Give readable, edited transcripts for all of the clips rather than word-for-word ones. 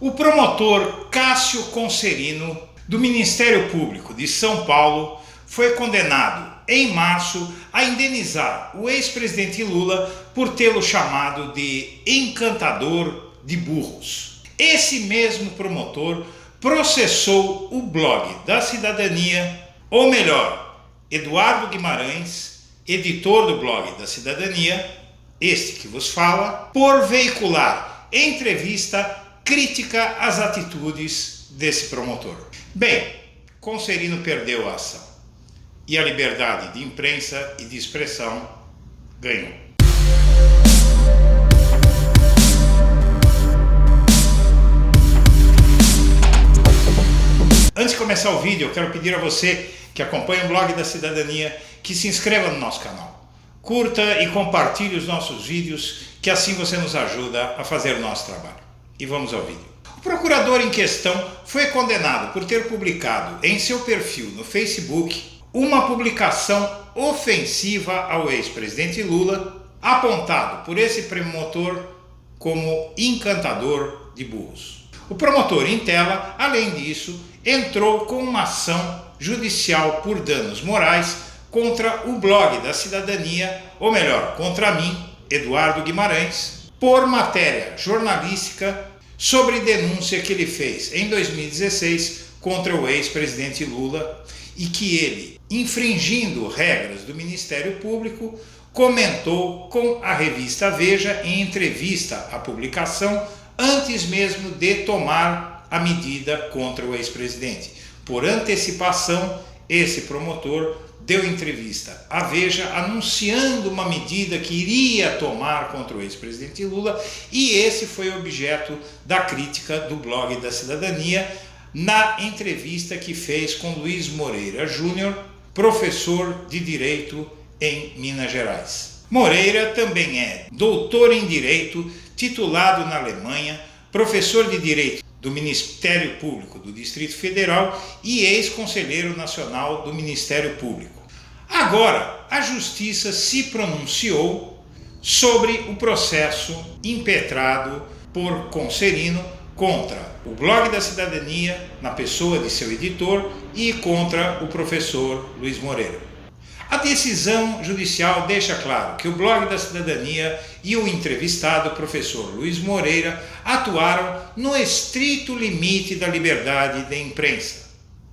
O promotor Cássio Conserino, do Ministério Público de São Paulo, foi condenado em março a indenizar o ex-presidente Lula por tê-lo chamado de encantador de burros. Esse mesmo promotor processou o blog da Cidadania, ou melhor, Eduardo Guimarães, editor do blog da Cidadania, este que vos fala, por veicular entrevista crítica às atitudes desse promotor. Bem, Conserino perdeu a ação e a liberdade de imprensa e de expressão ganhou. Antes de começar o vídeo, eu quero pedir a você que acompanha o blog da Cidadania que se inscreva no nosso canal. Curta e compartilhe os nossos vídeos, que assim você nos ajuda a fazer o nosso trabalho. E vamos ao vídeo. O procurador em questão foi condenado por ter publicado em seu perfil no Facebook uma publicação ofensiva ao ex-presidente Lula, apontado por esse promotor como encantador de burros. O promotor em tela, além disso, entrou com uma ação judicial por danos morais contra o blog da Cidadania, ou melhor, contra mim, Eduardo Guimarães, por matéria jornalística sobre denúncia que ele fez em 2016 contra o ex-presidente Lula e que ele, infringindo regras do Ministério Público, comentou com a revista Veja em entrevista à publicação antes mesmo de tomar a medida contra o ex-presidente. Por antecipação, esse promotor deu entrevista à Veja anunciando uma medida que iria tomar contra o ex-presidente Lula, e esse foi objeto da crítica do blog da Cidadania na entrevista que fez com Luiz Moreira Júnior, professor de Direito em Minas Gerais. Moreira também é doutor em Direito, titulado na Alemanha, professor de Direito do Ministério Público do Distrito Federal e ex-conselheiro nacional do Ministério Público. Agora, a Justiça se pronunciou sobre o processo impetrado por Conserino contra o blog da Cidadania, na pessoa de seu editor, e contra o professor Luiz Moreira. A decisão judicial deixa claro que o blog da Cidadania e o entrevistado, professor Luiz Moreira, atuaram no estrito limite da liberdade de imprensa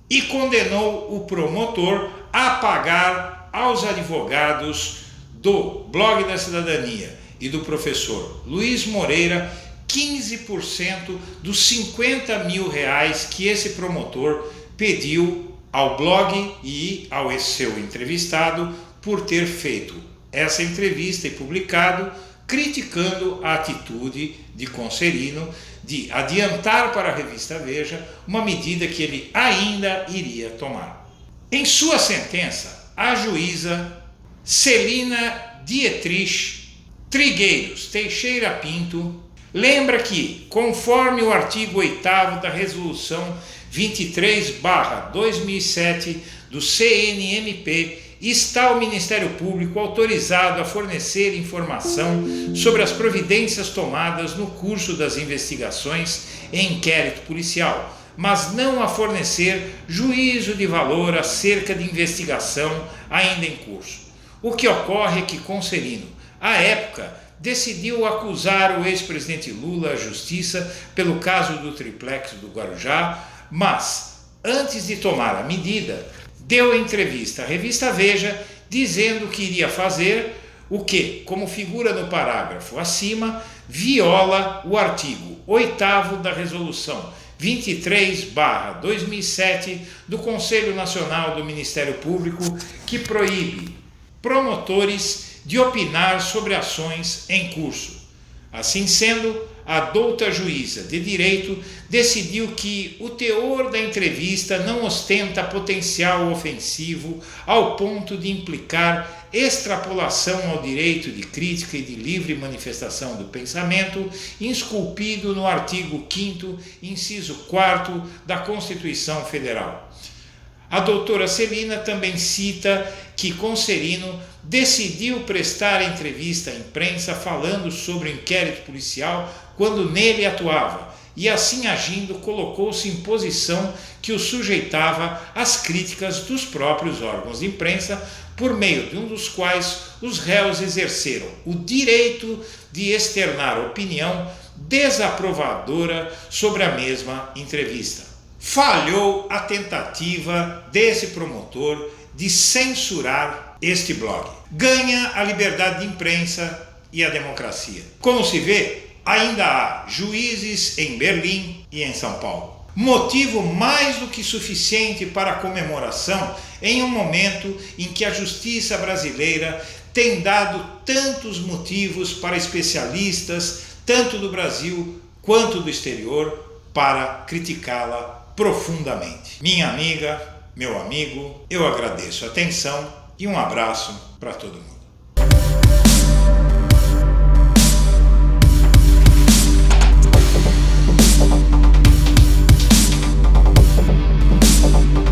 e condenou o promotor a pagar aos advogados do blog da Cidadania e do professor Luiz Moreira 15% dos 50 mil reais que esse promotor pediu ao blog e ao seu entrevistado por ter feito essa entrevista e publicado criticando a atitude de Conserino de adiantar para a revista Veja uma medida que ele ainda iria tomar. Em sua sentença, a juíza Celina Dietrich Trigueiros Teixeira Pinto lembra que, conforme o artigo 8º da Resolução 23/2007 do CNMP, está o Ministério Público autorizado a fornecer informação sobre as providências tomadas no curso das investigações em inquérito policial, mas não a fornecer juízo de valor acerca de investigação ainda em curso. O que ocorre é que Conserino, à época, decidiu acusar o ex-presidente Lula à justiça pelo caso do triplex do Guarujá, mas, antes de tomar a medida, deu entrevista à revista Veja dizendo que iria fazer o que, como figura no parágrafo acima, viola o artigo 8º da Resolução 23/2007 do Conselho Nacional do Ministério Público, que proíbe promotores de opinar sobre ações em curso. Assim sendo, a douta juíza de direito decidiu que o teor da entrevista não ostenta potencial ofensivo ao ponto de implicar extrapolação ao direito de crítica e de livre manifestação do pensamento, esculpido no artigo 5º, inciso 4º da Constituição Federal. A doutora Celina também cita que Conserino decidiu prestar entrevista à imprensa falando sobre o inquérito policial quando nele atuava e assim agindo colocou-se em posição que o sujeitava às críticas dos próprios órgãos de imprensa, por meio de um dos quais os réus exerceram o direito de externar opinião desaprovadora sobre a mesma entrevista. Falhou a tentativa desse promotor de censurar este blog. Ganha a liberdade de imprensa e a democracia. Como se vê, ainda há juízes em Berlim e em São Paulo. Motivo mais do que suficiente para a comemoração em um momento em que a justiça brasileira tem dado tantos motivos para especialistas, tanto do Brasil quanto do exterior, para criticá-la profundamente. Minha amiga, meu amigo, eu agradeço a atenção e um abraço para todo mundo.